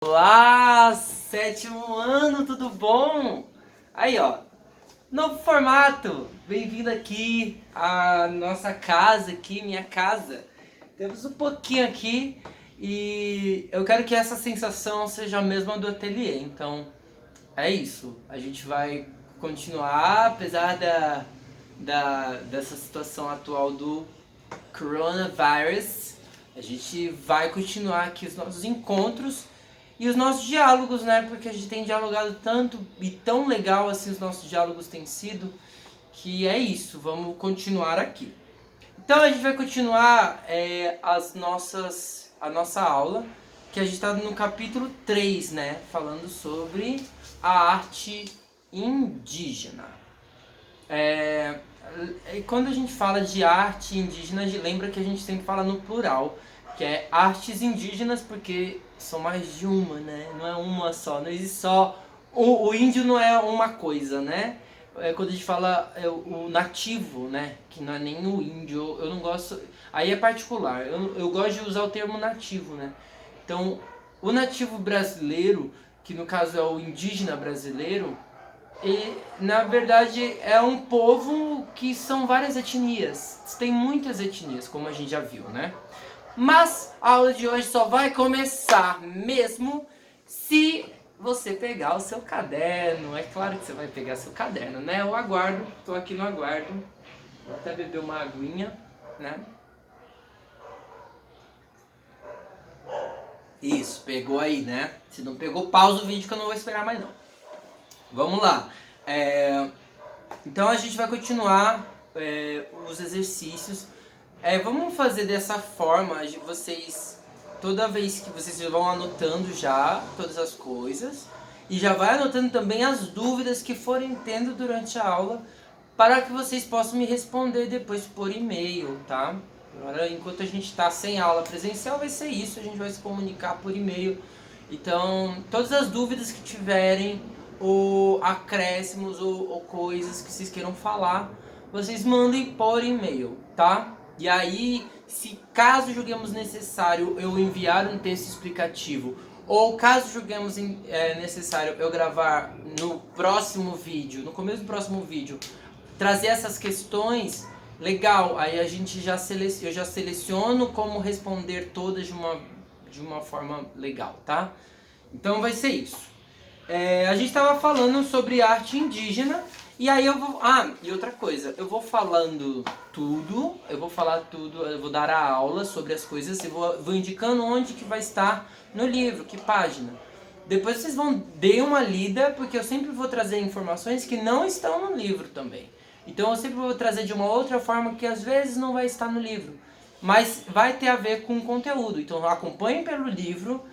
Olá, sétimo ano, tudo bom? Aí, ó, novo formato. Bem-vindo aqui à nossa casa, aqui, minha casa. Temos um pouquinho aqui e eu quero que essa sensação seja a mesma do ateliê. Então, é isso. A gente vai continuar, apesar dessa situação atual do coronavirus. A gente vai continuar aqui os nossos encontros e os nossos diálogos, né? Porque a gente tem dialogado tanto e tão legal assim os nossos diálogos têm sido, que é isso, vamos continuar aqui. Então a gente vai continuar a nossa aula, que a gente está no capítulo 3, né? Falando sobre a arte indígena. Quando a gente fala de arte indígena, a gente lembra que a gente sempre fala no plural, que é artes indígenas, porque são mais de uma, né? Não é uma só, não existe só. O índio não é uma coisa, né? Quando a gente fala o nativo, né? Que não é nem o índio, eu não gosto. Aí é particular, eu gosto de usar o termo nativo, né? Então, o nativo brasileiro, que no caso é o indígena brasileiro, e na verdade é um povo que são várias etnias. Tem muitas etnias, como a gente já viu, né? Mas a aula de hoje só vai começar mesmo se você pegar o seu caderno. É claro que você vai pegar seu caderno, né? Eu aguardo, tô aqui no aguardo. Vou até beber uma aguinha, né? Isso, pegou aí, né? Se não pegou, pausa o vídeo que eu não vou esperar mais não. Vamos lá. Então a gente vai continuar os exercícios. Vamos fazer dessa forma, vocês, toda vez que vocês vão anotando já todas as coisas e já vai anotando também as dúvidas que forem tendo durante a aula, para que vocês possam me responder depois por e-mail, tá? Agora, enquanto a gente está sem aula presencial, vai ser isso, a gente vai se comunicar por e-mail. Então, todas as dúvidas que tiverem, ou acréscimos, ou coisas que vocês queiram falar, vocês mandem por e-mail, tá? E aí, se caso julguemos necessário eu enviar um texto explicativo, ou caso julguemos necessário eu gravar no próximo vídeo, no começo do próximo vídeo, trazer essas questões, legal, aí a gente eu já seleciono como responder todas de uma forma legal, tá? Então vai ser isso. A gente estava falando sobre arte indígena, e aí eu vou... Ah, e outra coisa, eu vou falando tudo, eu vou dar a aula sobre as coisas, eu vou indicando onde que vai estar no livro, que página. Depois vocês vão dar uma lida, porque eu sempre vou trazer informações que não estão no livro também. Então eu sempre vou trazer de uma outra forma que às vezes não vai estar no livro, mas vai ter a ver com o conteúdo. Então acompanhem pelo livro,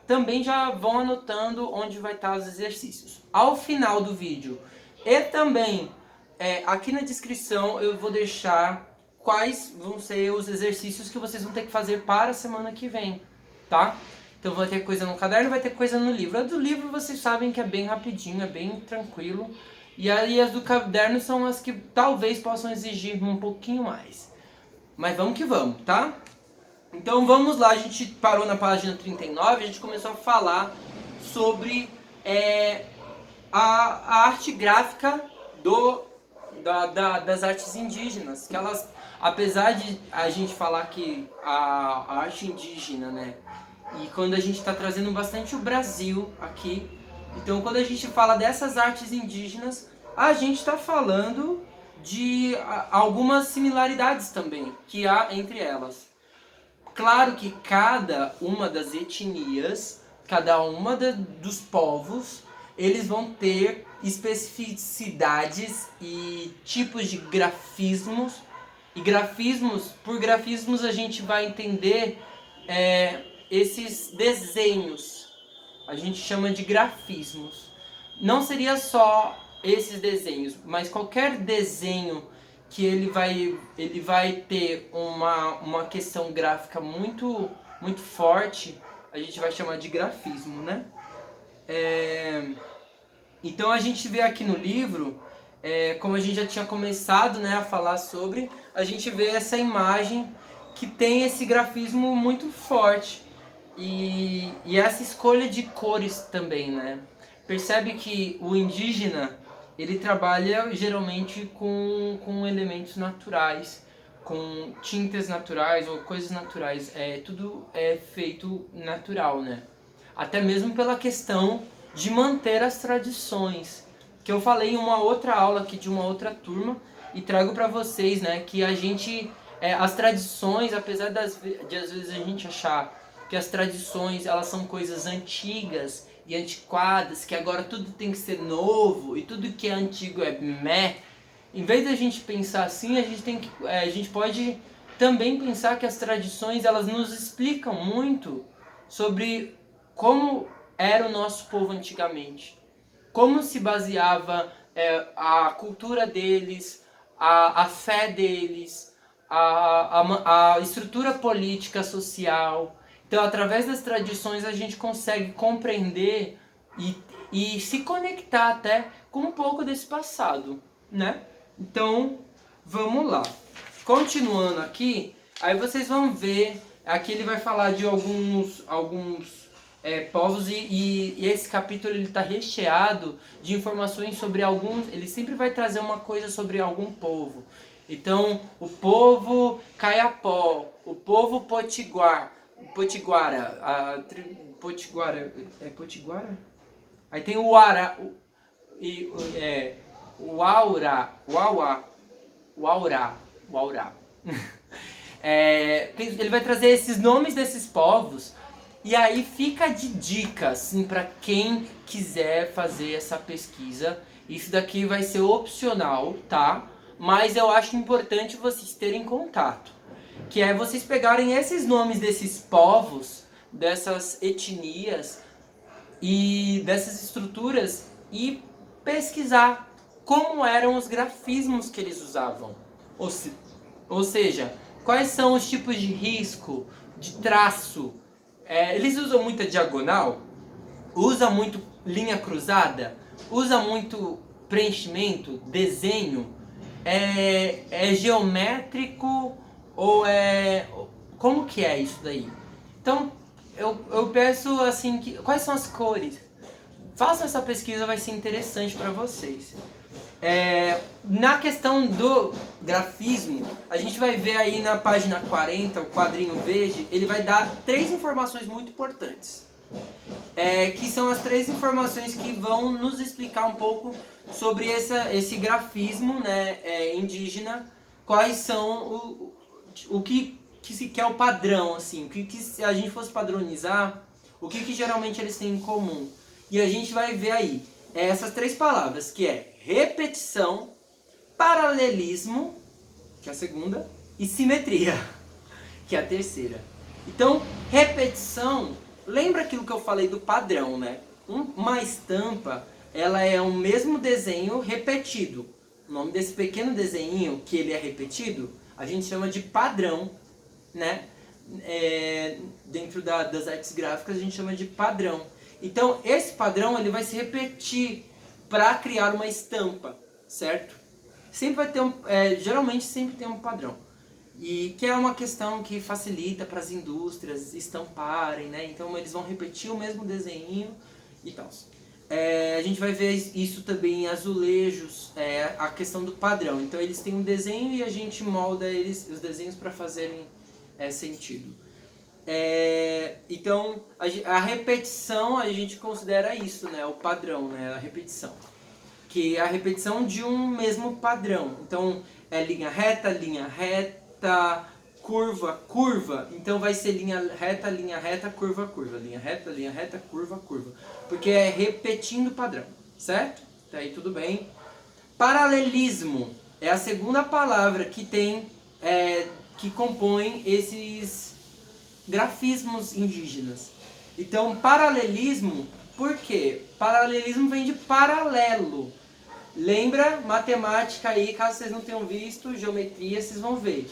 também já vão anotando onde vai estar os exercícios. Ao final do vídeo e também aqui na descrição eu vou deixar quais vão ser os exercícios que vocês vão ter que fazer para a semana que vem, tá? Então vai ter coisa no caderno, vai ter coisa no livro. A do livro vocês sabem que é bem rapidinho, é bem tranquilo. E aí as do caderno são as que talvez possam exigir um pouquinho mais. Mas vamos que vamos, tá? Então vamos lá, a gente parou na página 39, a gente começou a falar sobre a arte gráfica das artes indígenas. Que elas, apesar de a gente falar que a arte indígena, né? E quando a gente está trazendo bastante o Brasil aqui, então quando a gente fala dessas artes indígenas, a gente está falando de algumas similaridades também que há entre elas. Claro que cada uma das etnias, cada uma dos povos, eles vão ter especificidades e tipos de grafismos. E por grafismos a gente vai entender esses desenhos. A gente chama de grafismos. Não seria só esses desenhos, mas qualquer desenho que ele vai ter uma questão gráfica muito, muito forte, a gente vai chamar de grafismo, né? Então a gente vê aqui no livro, como a gente já tinha começado, né, a falar sobre, a gente vê essa imagem que tem esse grafismo muito forte. E essa escolha de cores também, né? Percebe que o indígena, ele trabalha geralmente com elementos naturais, com tintas naturais ou coisas naturais. Tudo é feito natural, né? Até mesmo pela questão de manter as tradições, que eu falei em uma outra aula aqui de uma outra turma e trago para vocês, né, que a gente as tradições, apesar de às vezes a gente achar que as tradições elas são coisas antigas e antiquadas, que agora tudo tem que ser novo e tudo que é antigo é meh. Em vez da gente pensar assim, a gente pode também pensar que as tradições elas nos explicam muito sobre como era o nosso povo antigamente, como se baseava a cultura deles, a fé deles, a estrutura política, social. Então, através das tradições, a gente consegue compreender e se conectar até com um pouco desse passado, né? Então, vamos lá. Continuando aqui, aí vocês vão ver, aqui ele vai falar de alguns povos e esse capítulo ele está recheado de informações sobre alguns, ele sempre vai trazer uma coisa sobre algum povo. Então, o povo Caiapó, o povo Potiguara, Potiguara, Potiguara? Aí tem o Ara, o Aura, o Auá, o Aurá, o Aurá. Ele vai trazer esses nomes desses povos e aí fica de dica assim, para quem quiser fazer essa pesquisa. Isso daqui vai ser opcional, tá? Mas eu acho importante vocês terem contato. Que é vocês pegarem esses nomes desses povos, dessas etnias e dessas estruturas e pesquisar como eram os grafismos que eles usavam. Ou seja, quais são os tipos de risco, de traço. Eles usam muita diagonal, usa muito linha cruzada, usa muito preenchimento, desenho, é geométrico ou é... Como que é isso daí? Então, eu peço assim, quais são as cores? Façam essa pesquisa, vai ser interessante para vocês. Na questão do grafismo, a gente vai ver aí na página 40, o quadrinho verde, ele vai dar 3 informações muito importantes. Que são as 3 informações que vão nos explicar um pouco sobre esse grafismo, né, indígena, quais são o que se quer o padrão, assim, o que se a gente fosse padronizar, o que geralmente eles têm em comum. E a gente vai ver aí essas 3 palavras, que é repetição, paralelismo, que é a segunda, e simetria, que é a terceira. Então, repetição, lembra aquilo que eu falei do padrão, né? Uma estampa, ela é o mesmo desenho repetido. O nome desse pequeno desenho, que ele é repetido, a gente chama de padrão, né? Dentro das artes gráficas a gente chama de padrão. Então, esse padrão ele vai se repetir para criar uma estampa, certo? Sempre vai ter geralmente sempre tem um padrão. E que é uma questão que facilita para as indústrias estamparem, né? Então eles vão repetir o mesmo desenho e tal. A gente vai ver isso também em azulejos, a questão do padrão. Então eles têm um desenho e a gente molda os desenhos para fazerem sentido. Então a repetição a gente considera isso, né? O padrão, né? A repetição. Que é a repetição de um mesmo padrão. Então linha reta, curva, curva. Então vai ser linha reta, curva, curva. Linha reta, curva, curva. Porque é repetindo o padrão, certo? Tá aí tudo bem. Paralelismo é a segunda palavra que tem, que compõe esses grafismos indígenas. Então, paralelismo, por quê? Paralelismo vem de paralelo. Lembra matemática aí, caso vocês não tenham visto, geometria, vocês vão ver.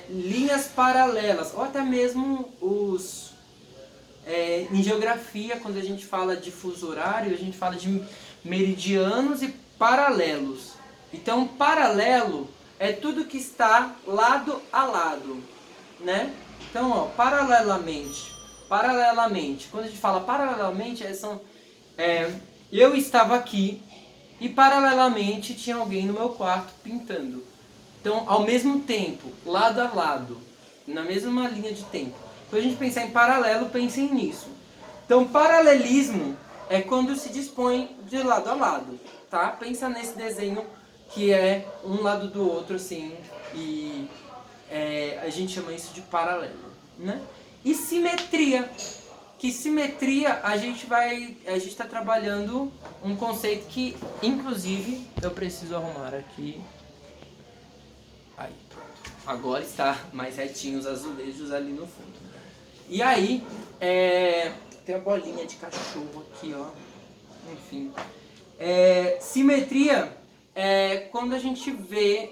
Linhas paralelas, ou até mesmo em geografia, quando a gente fala de fuso horário, a gente fala de meridianos e paralelos. Então, paralelo é tudo que está lado a lado, né? Então, paralelamente. paralelamente. Quando a gente fala paralelamente, eu estava aqui e paralelamente tinha alguém no meu quarto pintando. Então, ao mesmo tempo, lado a lado, na mesma linha de tempo. Quando a gente pensar em paralelo, pensem nisso. Então, paralelismo é quando se dispõe de lado a lado, tá? Pensa nesse desenho que é um lado do outro, assim, e a gente chama isso de paralelo, né? E simetria. Que simetria a gente está trabalhando um conceito que, inclusive, eu preciso arrumar aqui. Aí, pronto. Agora está mais retinho os azulejos ali no fundo. E aí, tem a bolinha de cachorro aqui, ó. Enfim. Simetria é quando a gente vê...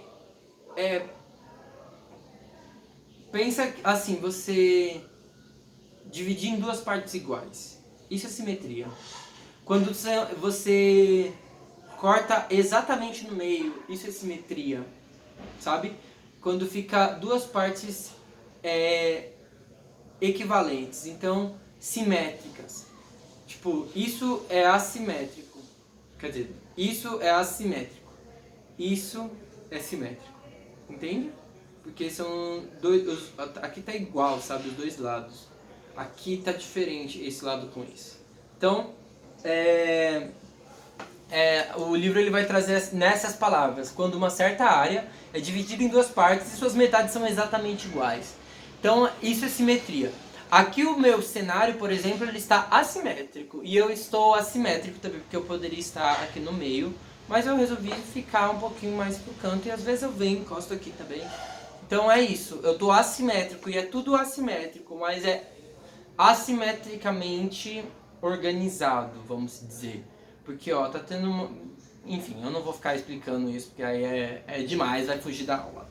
pensa assim, você dividir em duas partes iguais. Isso é simetria. Quando você corta exatamente no meio, isso é simetria. Sabe? Quando fica duas partes equivalentes, então simétricas. Tipo, isso é assimétrico. Quer dizer, isso é assimétrico. Isso é simétrico. Entende? Porque são dois. Aqui tá igual, sabe? Os dois lados. Aqui tá diferente esse lado com esse. Então, o livro ele vai trazer nessas palavras, quando uma certa área é dividida em duas partes e suas metades são exatamente iguais. Então, isso é simetria. Aqui o meu cenário, por exemplo, ele está assimétrico. E eu estou assimétrico também, porque eu poderia estar aqui no meio. Mas eu resolvi ficar um pouquinho mais pro canto e às vezes eu venho e encosto aqui também. Então é isso, eu estou assimétrico e é tudo assimétrico, mas é assimetricamente organizado, vamos dizer. Porque, ó, tá tendo uma... Enfim, eu não vou ficar explicando isso, porque aí é demais, vai fugir da aula.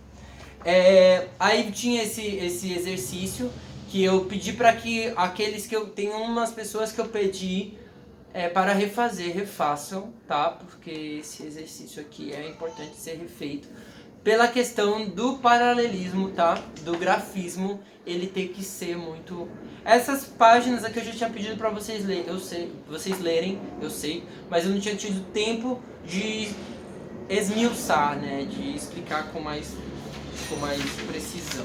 Aí tinha esse exercício que eu pedi para que aqueles que eu... Tem umas pessoas que eu pedi para refaçam, tá? Porque esse exercício aqui é importante ser refeito. Pela questão do paralelismo, tá? Do grafismo, ele tem que ser muito... Essas páginas aqui eu já tinha pedido para vocês lerem, eu sei, mas eu não tinha tido tempo de esmiuçar, né? De explicar com mais precisão.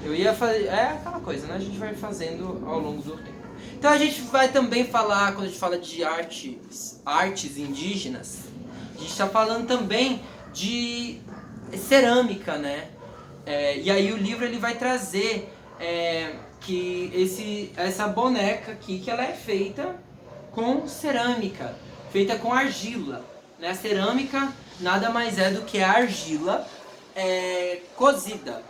Eu ia fazer... aquela coisa, né? A gente vai fazendo ao longo do tempo. Então a gente vai também falar, quando a gente fala de artes indígenas, a gente está falando também de cerâmica, né? E aí o livro ele vai trazer que essa boneca aqui, que ela é feita com cerâmica, feita com argila, né? A cerâmica nada mais é do que a argila cozida.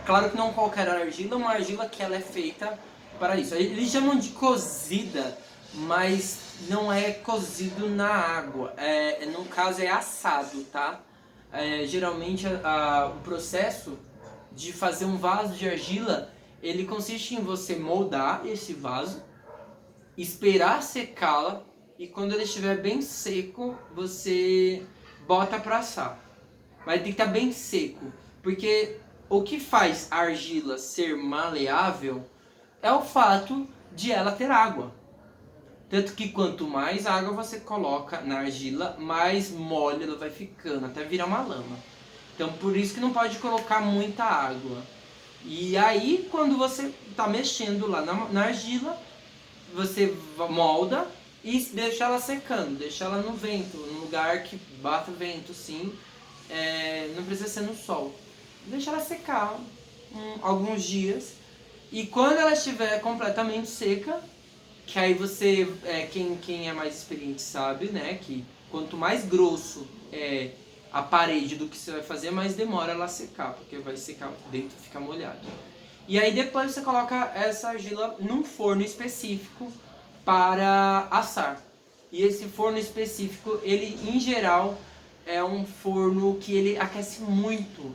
Claro que não qualquer argila, uma argila que ela é feita para isso. Eles chamam de cozida, mas não é cozido na água. No caso é assado, tá? Geralmente o processo de fazer um vaso de argila, ele consiste em você moldar esse vaso, esperar secá-la e quando ele estiver bem seco, você bota para assar. Mas tem que estar bem seco, porque o que faz a argila ser maleável é o fato de ela ter água. Tanto que quanto mais água você coloca na argila, mais mole ela vai ficando, até virar uma lama. Então por isso que não pode colocar muita água. E aí quando você está mexendo lá na argila, você molda e deixa ela secando, deixa ela no vento, num lugar que bata o vento, sim. Não precisa ser no sol. Deixa ela secar alguns dias. E quando ela estiver completamente seca, que aí você, quem é mais experiente sabe, né, que quanto mais grosso é a parede do que você vai fazer, mais demora ela a secar, porque vai secar dentro e fica molhado. E aí depois você coloca essa argila num forno específico para assar. E esse forno específico, ele em geral é um forno que ele aquece muito.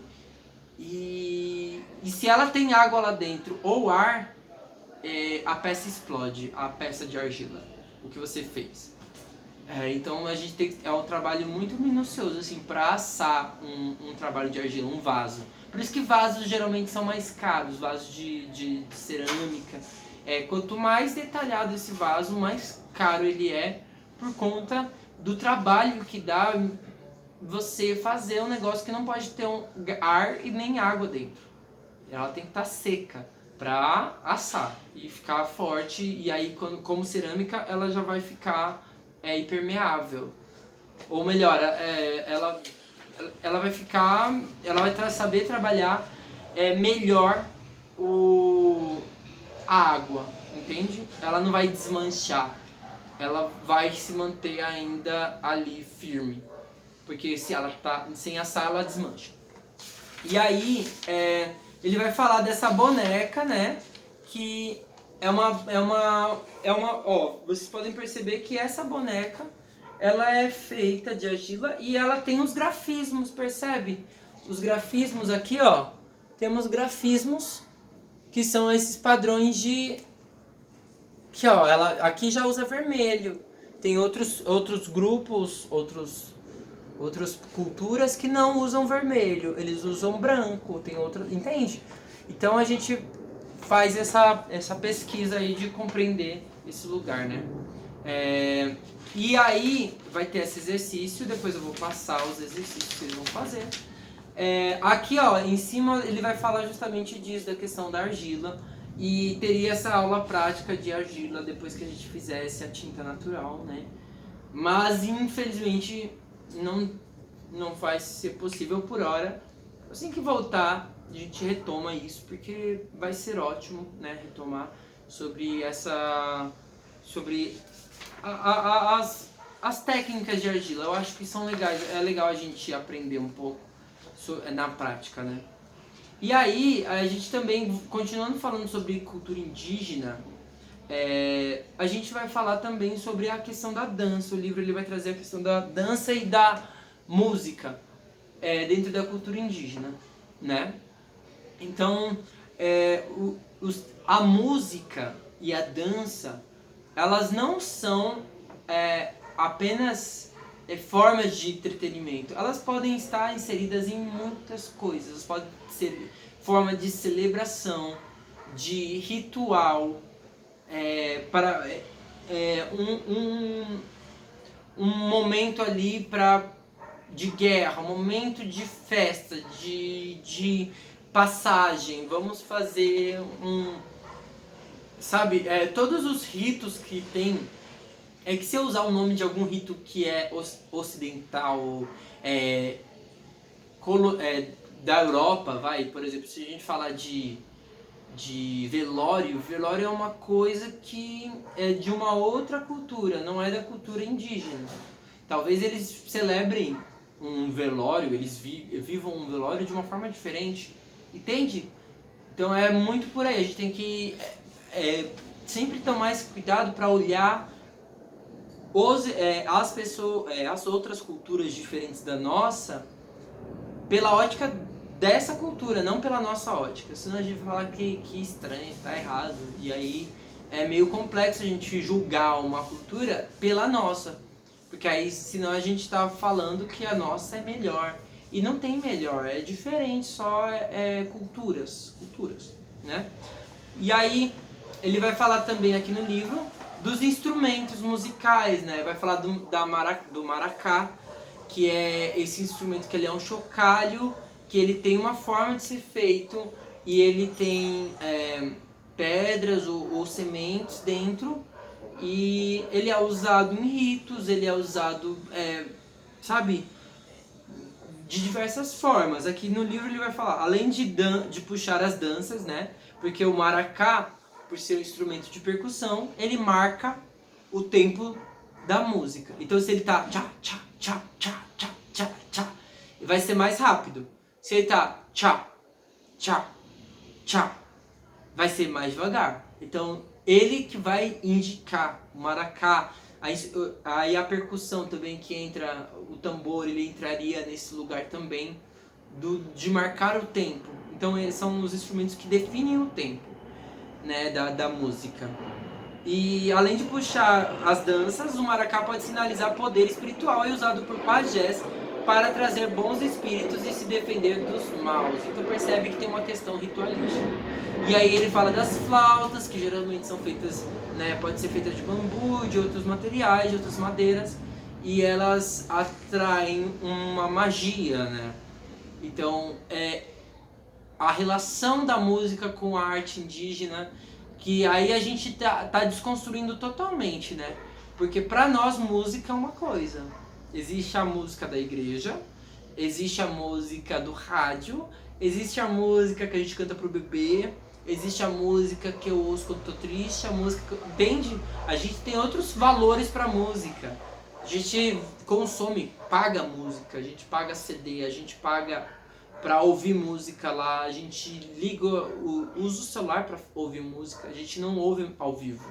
E se ela tem água lá dentro ou ar, a peça explode, a peça de argila, o que você fez. Então a gente é um trabalho muito minucioso assim, para assar um trabalho de argila, um vaso. Por isso que vasos geralmente são mais caros, vasos de cerâmica. Quanto mais detalhado esse vaso, mais caro ele é, por conta do trabalho que dá você fazer um negócio que não pode ter ar e nem água dentro. Ela tem que estar seca para assar e ficar forte, e aí como cerâmica ela já vai ficar impermeável. Ou melhor, ela vai ficar, ela vai saber trabalhar melhor a água, entende? Ela não vai desmanchar, ela vai se manter ainda ali firme, porque se ela tá sem assar ela desmancha. E aí ele vai falar dessa boneca, né? Que vocês podem perceber que essa boneca ela é feita de argila e ela tem os grafismos, percebe? Os grafismos aqui, ó, temos grafismos que são esses padrões de que ó, ela aqui já usa vermelho. Tem outros grupos, outras culturas que não usam vermelho, eles usam branco, tem outra, entende? Então a gente faz essa pesquisa aí de compreender esse lugar, né? E aí vai ter esse exercício, depois eu vou passar os exercícios que vocês vão fazer. Aqui ó, em cima ele vai falar justamente disso, da questão da argila, e teria essa aula prática de argila depois que a gente fizesse a tinta natural, né? Mas infelizmente não vai ser possível por hora. Assim que voltar, a gente retoma isso, porque vai ser ótimo, né, retomar sobre as técnicas de argila. Eu acho que são legais, é legal a gente aprender um pouco na prática, né? E aí, a gente também, continuando falando sobre cultura indígena, a gente vai falar também sobre a questão da dança. O livro ele vai trazer a questão da dança e da música dentro da cultura indígena, né? Então, a música e a dança, elas não são apenas formas de entretenimento. Elas podem estar inseridas em muitas coisas. Elas podem ser forma de celebração, de ritual, para um momento ali de guerra, um momento de festa, de passagem. Vamos fazer sabe, todos os ritos que tem. Que se eu usar o nome de algum rito que é ocidental, da Europa, por exemplo, se a gente falar de velório é uma coisa que é de uma outra cultura, não é da cultura indígena. Talvez eles celebrem um velório, eles vivam um velório de uma forma diferente, entende? Então é muito por aí, a gente tem que sempre tomar esse cuidado para olhar as pessoas, as outras culturas diferentes da nossa, pela ótica dessa cultura, não pela nossa ótica. Senão a gente vai falar que estranho, tá errado. E aí é meio complexo a gente julgar uma cultura pela nossa. Porque aí senão a gente tá falando que a nossa é melhor. E não tem melhor, é diferente, só culturas, né? E aí ele vai falar também aqui no livro dos instrumentos musicais, né? Vai falar do maracá, que é esse instrumento que ele é um chocalho, que ele tem uma forma de ser feito e ele tem pedras ou sementes dentro, e ele é usado em ritos, ele é usado, sabe, de diversas formas. Aqui no livro ele vai falar, além de puxar as danças, né? Porque o maracá, por ser um instrumento de percussão, ele marca o tempo da música. Então se ele tá tchá, tchá, tchá, tchá, tchá, tchá, tchá, vai ser mais rápido. Se ele tá tchá, tchá, tchá, vai ser mais devagar. Então ele que vai indicar o maracá. Aí a percussão também, que entra, o tambor, ele entraria nesse lugar também de marcar o tempo. Então eles são os instrumentos que definem o tempo, né, da música. E além de puxar as danças, o maracá pode sinalizar poder espiritual e usado por pajés para trazer bons espíritos e se defender dos maus. Então percebe que tem uma questão ritualística. E aí ele fala das flautas, que geralmente são feitas, né, pode ser feita de bambu, de outros materiais, de outras madeiras, e elas atraem uma magia, né? Então, a relação da música com a arte indígena, que aí a gente tá desconstruindo totalmente, né? Porque pra nós música é uma coisa. Existe a música da igreja, existe a música do rádio, existe a música que a gente canta pro bebê, existe a música que eu ouço quando tô triste, a música... Entende? A gente tem outros valores pra música. A gente consome, paga música, a gente paga CD, a gente paga pra ouvir música lá, a gente liga, usa o celular pra ouvir música, a gente não ouve ao vivo,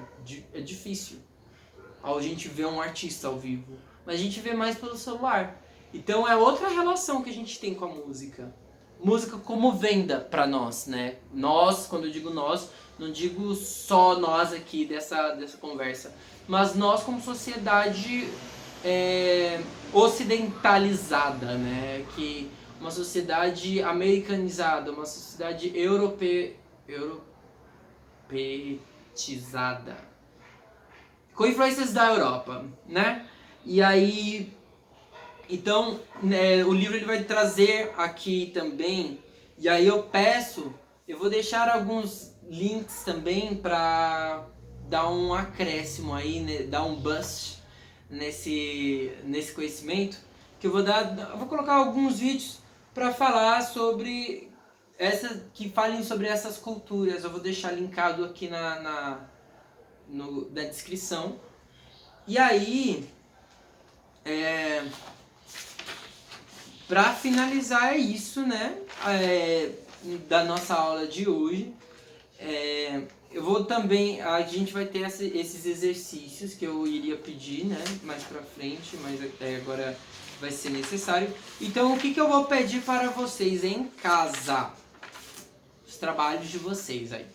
é difícil a gente ver um artista ao vivo, mas a gente vê mais pelo celular. Então é outra relação que a gente tem com a música. Música como venda pra nós, né? Nós, quando eu digo nós, não digo só nós aqui dessa conversa, mas nós como sociedade ocidentalizada, né? Que uma sociedade americanizada, uma sociedade europeizada, com influências da Europa, né? E aí, então, o livro ele vai trazer aqui também, e aí eu vou deixar alguns links também para dar um acréscimo aí, né, dar um boost nesse conhecimento, que eu vou colocar alguns vídeos para falar sobre que falem sobre essas culturas. Eu vou deixar linkado aqui na descrição. E aí, para finalizar isso, né, da nossa aula de hoje, eu vou também, a gente vai ter esses exercícios que eu iria pedir, né, mais pra frente, mas até agora vai ser necessário. Então o que eu vou pedir para vocês em casa? Os trabalhos de vocês aí.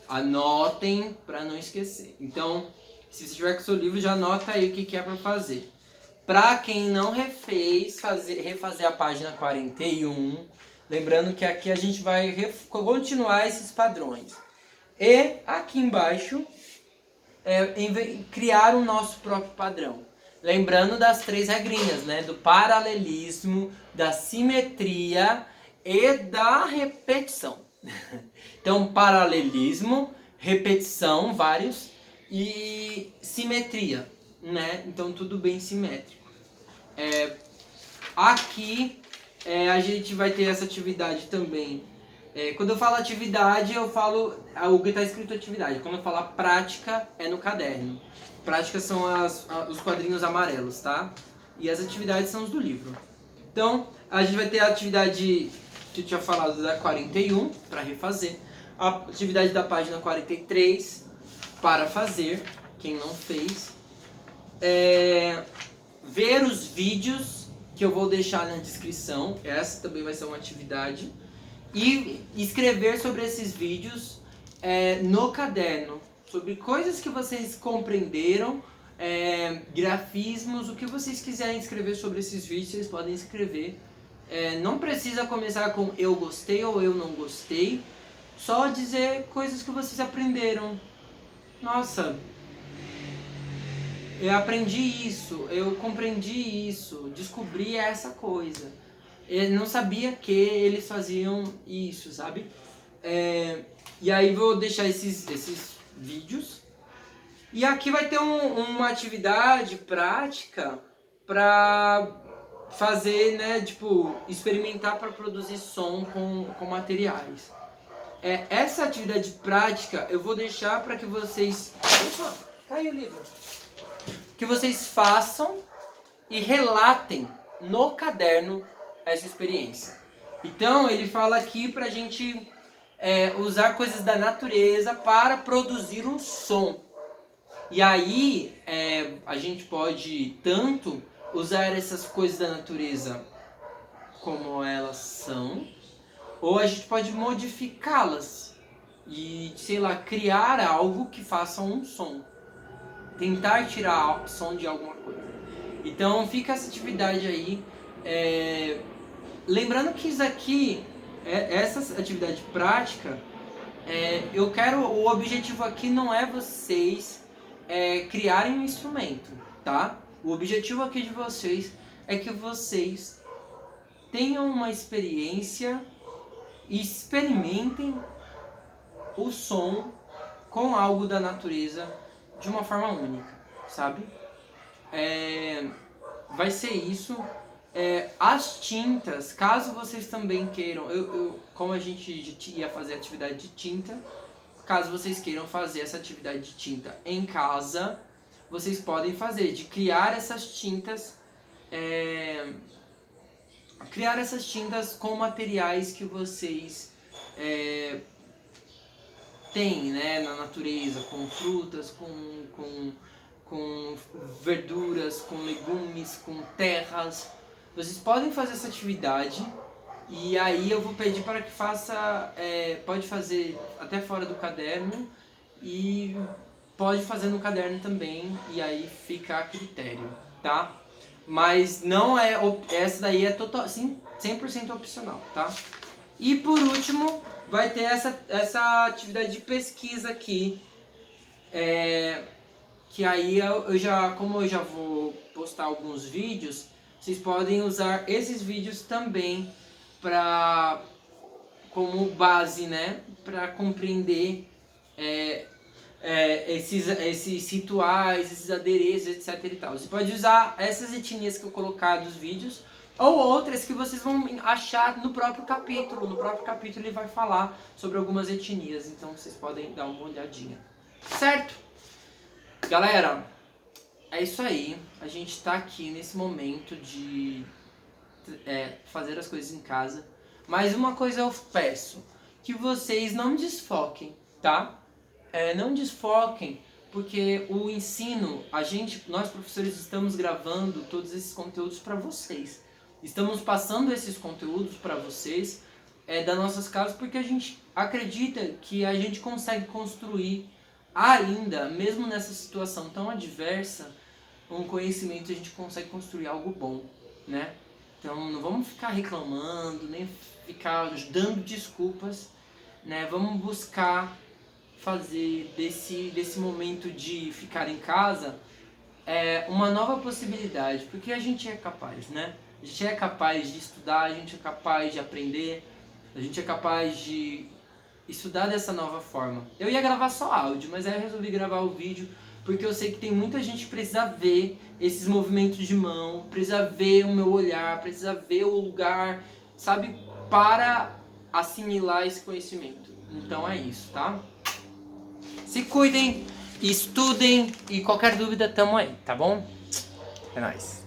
Anotem para não esquecer. Então, se você tiver com o seu livro, já anota aí o que é para fazer. Para quem não refez, refazer a página 41. Lembrando que aqui a gente vai continuar esses padrões. E aqui embaixo, criar o nosso próprio padrão. Lembrando das 3 regrinhas, né? Do paralelismo, da simetria e da repetição. Então, paralelismo, repetição, vários, e simetria, né? Então, tudo bem simétrico. Aqui, a gente vai ter essa atividade também. Quando eu falo atividade, eu falo o que está escrito atividade. Quando eu falar prática, é no caderno. Práticas são os quadrinhos amarelos, tá? E as atividades são os do livro. Então, a gente vai ter a atividade que eu tinha falado da 41, para refazer. A atividade da página 43, para fazer, quem não fez. Ver os vídeos que eu vou deixar na descrição. Essa também vai ser uma atividade. E escrever sobre esses vídeos no caderno. Sobre coisas que vocês compreenderam, grafismos, o que vocês quiserem escrever sobre esses vídeos, vocês podem escrever. Não precisa começar com eu gostei ou eu não gostei. Só dizer coisas que vocês aprenderam. Nossa, eu aprendi isso, eu compreendi isso, descobri essa coisa. Eu não sabia que eles faziam isso, sabe? E aí vou deixar esses vídeos. E aqui vai ter uma atividade prática para fazer, né, tipo, experimentar para produzir som com materiais. Essa atividade prática eu vou deixar para que vocês... Opa, caiu o livro. Que vocês façam e relatem no caderno essa experiência. Então ele fala aqui pra gente usar coisas da natureza para produzir um som. E aí a gente pode tanto usar essas coisas da natureza como elas são, ou a gente pode modificá-las e, sei lá, criar algo que faça um som. Tentar tirar som de alguma coisa. Então fica essa atividade aí. Lembrando que isso aqui, essa atividade prática, o objetivo aqui não é vocês criarem um instrumento, tá? O objetivo aqui de vocês é que vocês tenham uma experiência e experimentem o som com algo da natureza de uma forma única, sabe? Vai ser isso. As tintas, caso vocês também queiram, como a gente ia fazer atividade de tinta, caso vocês queiram fazer essa atividade de tinta em casa, vocês podem fazer, de criar essas tintas, com materiais que vocês têm, né, na natureza, com frutas, com verduras, com legumes, com terras. Vocês podem fazer essa atividade e aí eu vou pedir para que faça, pode fazer até fora do caderno e pode fazer no caderno também, e aí fica a critério, tá? Mas não essa daí é total, sim, 100% opcional, tá? E por último, vai ter essa atividade de pesquisa aqui, que aí como eu já vou postar alguns vídeos, vocês podem usar esses vídeos também como base, né, para compreender esses rituais, esses adereços, etc e tal. Você pode usar essas etnias que eu colocar dos vídeos ou outras que vocês vão achar no próprio capítulo. No próprio capítulo ele vai falar sobre algumas etnias, então vocês podem dar uma olhadinha. Certo? Galera, é isso aí. A gente tá aqui nesse momento de fazer as coisas em casa. Mas uma coisa eu peço, que vocês não desfoquem, tá? Não desfoquem, porque o ensino, nós professores estamos gravando todos esses conteúdos para vocês. Estamos passando esses conteúdos para vocês das nossas casas, porque a gente acredita que a gente consegue construir ainda, mesmo nessa situação tão adversa, um conhecimento, a gente consegue construir algo bom, né? Então não vamos ficar reclamando, nem ficar dando desculpas, né? Vamos buscar fazer desse momento de ficar em casa uma nova possibilidade, porque a gente é capaz, né? A gente é capaz de estudar, a gente é capaz de aprender, a gente é capaz de estudar dessa nova forma. Eu ia gravar só áudio, mas aí eu resolvi gravar o vídeo, porque eu sei que tem muita gente que precisa ver esses movimentos de mão, precisa ver o meu olhar, precisa ver o lugar, sabe? Para assimilar esse conhecimento. Então é isso, tá? Se cuidem, estudem e qualquer dúvida tamo aí, tá bom? É nóis.